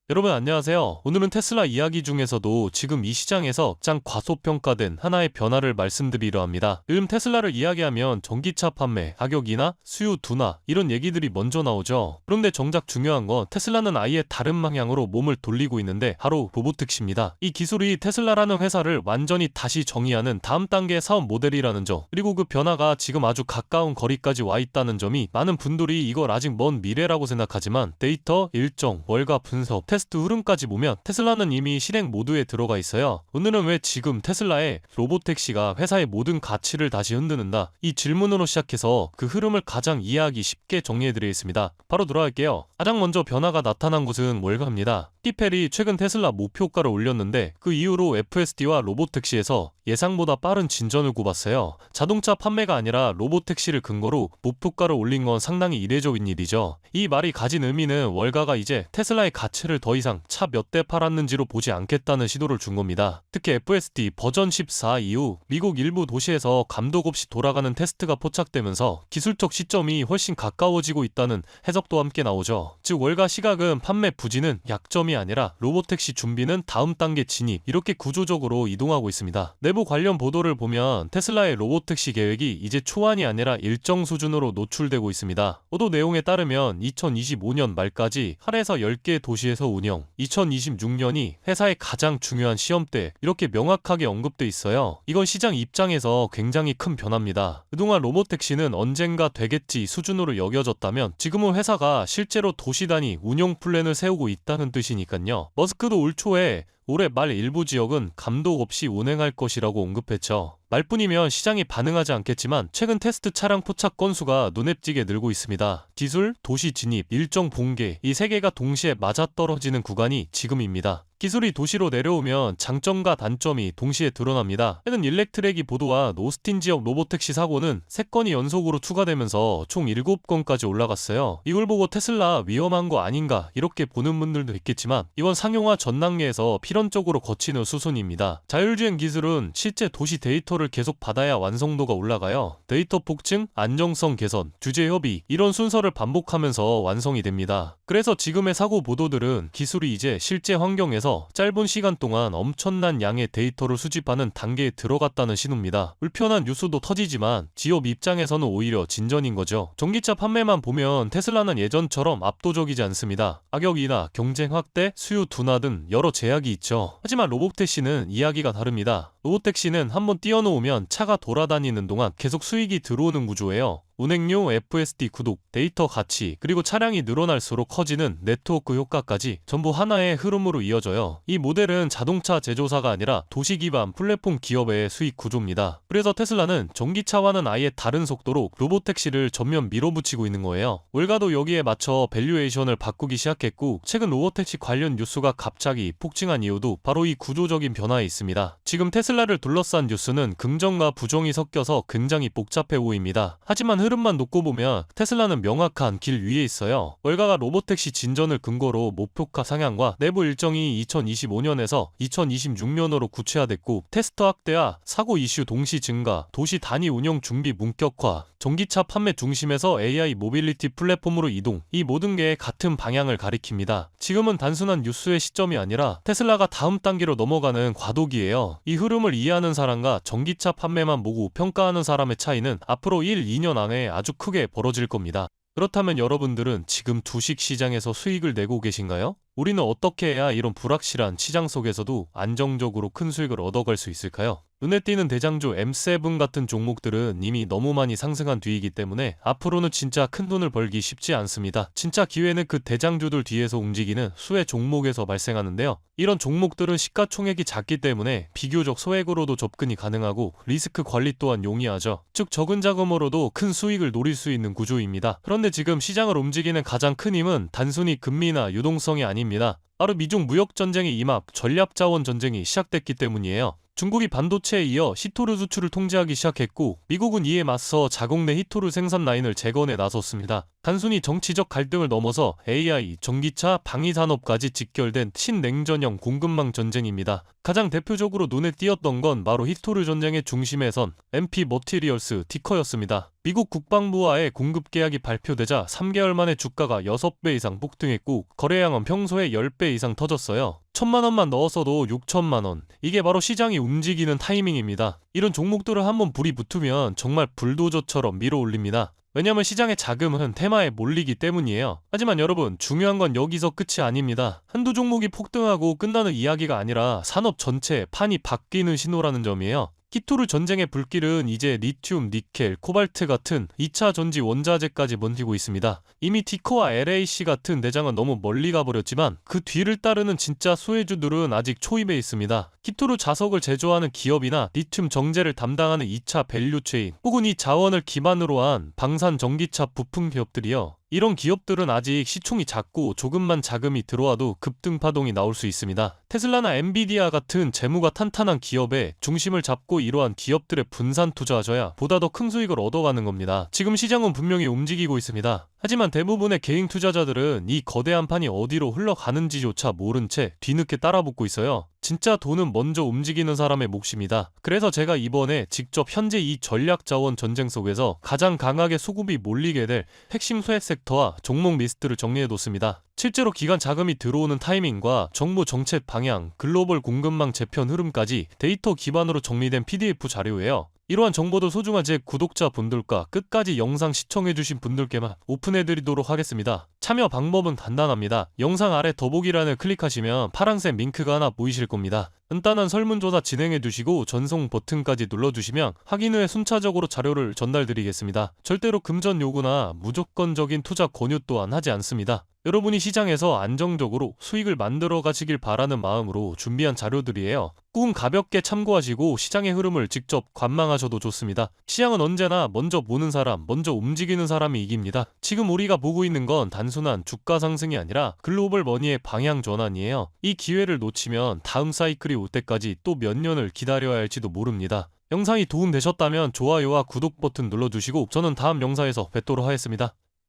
여러분 안녕하세요. 오늘은 테슬라 이야기 중에서도 지금 이 시장에서 가장 과소평가된 하나의 변화를 말씀드리려 합니다. 요즘 테슬라를 이야기하면 전기차 판매, 가격이나 수요 둔화 이런 얘기들이 먼저 나오죠. 그런데 정작 중요한 건 테슬라는 아예 다른 방향으로 몸을 돌리고 있는데 바로 로보택시입니다. 이 기술이 테슬라라는 회사를 완전히 다시 정의하는 다음 단계의 사업 모델이라는 점, 그리고 그 변화가 지금 아주 가까운 거리까지 와 있다는 점이 많은 분들이 이걸 아직 먼 미래라고 생각하지만 데이터, 일정, 월가 분석, 테스트 흐름까지 보면 테슬라는 이미 실행 모드에 들어가 있어요. 오늘은 왜 지금 테슬라의 로보택시가 회사의 모든 가치를 다시 흔드는다, 이 질문으로 시작해서 그 흐름을 가장 이해하기 쉽게 정리해드리겠습니다. 바로 들어갈게요. 가장 먼저 변화가 나타난 곳은 월가입니다. 티펠이 최근 테슬라 목표가를 올렸는데 그 이후로 FSD와 로보택시에서 예상보다 빠른 진전을 꼽았어요. 자동차 판매가 아니라 로보택시를 근거로 목표가를 올린 건 상당히 이례적인 일이죠. 이 말이 가진 의미는 월가가 이제 테슬라의 가치를 더 이상 차 몇 대 팔았는지로 보지 않겠다는 시도를 준 겁니다. 특히 FSD 버전 14 이후 미국 일부 도시에서 감독 없이 돌아가는 테스트가 포착되면서 기술적 시점이 훨씬 가까워지고 있다는 해석도 함께 나오죠. 즉 월가 시각은 판매 부진은 약점이 아니라 로보택시 준비는 다음 단계 진입, 이렇게 구조적으로 이동하고 있습니다. 내부 관련 보도를 보면 테슬라의 로보택시 계획이 이제 초안이 아니라 일정 수준으로 노출되고 있습니다. 보도 내용에 따르면 2025년 말까지 8에서 10개 도시에서 운영, 2026년이 회사의 가장 중요한 시험대, 이렇게 명확하게 언급돼 있어요. 이건 시장 입장에서 굉장히 큰 변화입니다. 그동안 로보택시는 언젠가 되겠지 수준으로 여겨졌다면 지금은 회사가 실제로 도시 단위 운영 플랜을 세우고 있다는 뜻이니까요. 머스크도 올 초에 올해 말 일부 지역은 감독 없이 운행할 것이라고 언급했죠. 말뿐이면 시장이 반응하지 않겠지만 최근 테스트 차량 포착 건수가 눈에 띄게 늘고 있습니다. 기술, 도시 진입, 일정 붕괴, 이 세 개가 동시에 맞아떨어지는 구간이 지금입니다. 기술이 도시로 내려오면 장점과 단점이 동시에 드러납니다. 최근 일렉트랙이 보도한 오스틴 지역 로보택시 사고는 3건이 연속으로 추가되면서 총 7건까지 올라갔어요. 이걸 보고 테슬라 위험한 거 아닌가 이렇게 보는 분들도 있겠지만 이건 상용화 전 단계에서 필연적으로 거치는 수순입니다. 자율주행 기술은 실제 도시 데이터를 계속 받아야 완성도가 올라가요. 데이터 폭증, 안정성 개선, 규제 협의, 이런 순서를 반복하면서 완성이 됩니다. 그래서 지금의 사고 보도들은 기술이 이제 실제 환경에서 짧은 시간 동안 엄청난 양의 데이터를 수집하는 단계에 들어갔다는 신호입니다. 불편한 뉴스도 터지지만 기업 입장에서는 오히려 진전인 거죠. 전기차 판매만 보면 테슬라는 예전처럼 압도적이지 않습니다. 가격이나 경쟁 확대, 수요 둔화 등 여러 제약이 있죠. 하지만 로보택시는 이야기가 다릅니다. 로보택시는 한번 띄워놓으면 차가 돌아다니는 동안 계속 수익이 들어오는 구조예요. 운행료, FSD 구독, 데이터 가치, 그리고 차량이 늘어날수록 커지는 네트워크 효과까지 전부 하나의 흐름으로 이어져요. 이 모델은 자동차 제조사가 아니라 도시 기반 플랫폼 기업의 수익 구조입니다. 그래서 테슬라는 전기차와는 아예 다른 속도로 로보택시를 전면 밀어붙이고 있는 거예요. 월가도 여기에 맞춰 밸류에이션을 바꾸기 시작했고 최근 로보택시 관련 뉴스가 갑자기 폭증한 이유도 바로 이 구조적인 변화에 있습니다. 지금 테슬라를 둘러싼 뉴스는 긍정과 부정이 섞여서 굉장히 복잡해 보입니다. 하지만 흐름만 놓고 보면 테슬라는 명확한 길 위에 있어요. 월가가 로보택시 진전을 근거로 목표가 상향과 내부 일정이 2025년에서 2026년으로 구체화됐고 테스트 확대와 사고 이슈 동시 증가, 도시 단위 운영 준비 문격화, 전기차 판매 중심에서 AI 모빌리티 플랫폼으로 이동, 이 모든 게 같은 방향을 가리킵니다. 지금은 단순한 뉴스의 시점이 아니라 테슬라가 다음 단계로 넘어가는 과도기예요. 이 흐름을 이해하는 사람과 전기차 판매만 보고 평가하는 사람의 차이는 앞으로 1, 2년 안에 아주 크게 벌어질 겁니다. 그렇다면 여러분들은 지금 주식 시장에서 수익을 내고 계신가요? 우리는 어떻게 해야 이런 불확실한 시장 속에서도 안정적으로 큰 수익을 얻어갈 수 있을까요? 눈에 띄는 대장주 M7 같은 종목들은 이미 너무 많이 상승한 뒤이기 때문에 앞으로는 진짜 큰 돈을 벌기 쉽지 않습니다. 진짜 기회는 그 대장주들 뒤에서 움직이는 수혜 종목에서 발생하는데요. 이런 종목들은 시가총액이 작기 때문에 비교적 소액으로도 접근이 가능하고 리스크 관리 또한 용이하죠. 즉 적은 자금으로도 큰 수익을 노릴 수 있는 구조입니다. 그런데 지금 시장을 움직이는 가장 큰 힘은 단순히 금리나 유동성이 아닙니다. 바로 미중 무역전쟁의 임합, 전략자원 전쟁이 시작됐기 때문이에요. 중국이 반도체에 이어 히토류 수출을 통제하기 시작했고 미국은 이에 맞서 자국 내 히토류 생산 라인을 재건에 나섰습니다. 단순히 정치적 갈등을 넘어서 AI, 전기차, 방위산업까지 직결된 신냉전형 공급망 전쟁입니다. 가장 대표적으로 눈에 띄었던 건 바로 히토르 전쟁의 중심에 선 MP 머티리얼스 티커였습니다. 미국 국방부와의 공급 계약이 발표되자 3개월 만에 주가가 6배 이상 폭등했고 거래량은 평소에 10배 이상 터졌어요. 1,000만원만 넣었어도 6천만원. 이게 바로 시장이 움직이는 타이밍입니다. 이런 종목들을 한번 불이 붙으면 정말 불도저처럼 밀어 올립니다. 왜냐면 시장의 자금은 테마에 몰리기 때문이에요. 하지만 여러분, 중요한 건 여기서 끝이 아닙니다. 한두 종목이 폭등하고 끝나는 이야기가 아니라 산업 전체의 판이 바뀌는 신호라는 점이에요. 히토르 전쟁의 불길은 이제 리튬, 니켈, 코발트 같은 2차 전지 원자재까지 번지고 있습니다. 이미 티커와 LAC 같은 대장은 너무 멀리 가버렸지만 그 뒤를 따르는 진짜 수혜주들은 아직 초입에 있습니다. 히토르 자석을 제조하는 기업이나 리튬 정제를 담당하는 2차 밸류체인 혹은 이 자원을 기반으로 한 방산 전기차 부품 기업들이요. 이런 기업들은 아직 시총이 작고 조금만 자금이 들어와도 급등 파동이 나올 수 있습니다. 테슬라나 엔비디아 같은 재무가 탄탄한 기업에 중심을 잡고 이러한 기업들의 분산 투자하셔야 보다 더 큰 수익을 얻어가는 겁니다. 지금 시장은 분명히 움직이고 있습니다. 하지만 대부분의 개인 투자자들은 이 거대한 판이 어디로 흘러가는지조차 모른 채 뒤늦게 따라붙고 있어요. 진짜 돈은 먼저 움직이는 사람의 몫입니다. 그래서 제가 이번에 직접 현재 이 전략자원 전쟁 속에서 가장 강하게 수급이 몰리게 될 핵심 수혜 섹터와 종목 리스트를 정리해뒀습니다. 실제로 기관 자금이 들어오는 타이밍과 정부 정책 방향, 글로벌 공급망 재편 흐름까지 데이터 기반으로 정리된 PDF 자료예요. 이러한 정보도 소중한 제 구독자분들과 끝까지 영상 시청해주신 분들께만 오픈해드리도록 하겠습니다. 참여 방법은 간단합니다. 영상 아래 더보기란을 클릭하시면 파란색 링크가 하나 보이실 겁니다. 간단한 설문조사 진행해두시고 전송 버튼까지 눌러주시면 확인 후에 순차적으로 자료를 전달드리겠습니다. 절대로 금전 요구나 무조건적인 투자 권유 또한 하지 않습니다. 여러분이 시장에서 안정적으로 수익을 만들어 가시길 바라는 마음으로 준비한 자료들이에요. 꾹 가볍게 참고하시고 시장의 흐름을 직접 관망하셔도 좋습니다. 시장은 언제나 먼저 보는 사람, 먼저 움직이는 사람이 이깁니다. 지금 우리가 보고 있는 건 단순한 주가 상승이 아니라 글로벌 머니의 방향 전환이에요. 이 기회를 놓치면 다음 사이클이 올 때까지 또 몇 년을 기다려야 할지도 모릅니다. 영상이 도움되셨다면 좋아요와 구독 버튼 눌러주시고 저는 다음 영상에서 뵙도록 하겠습니다.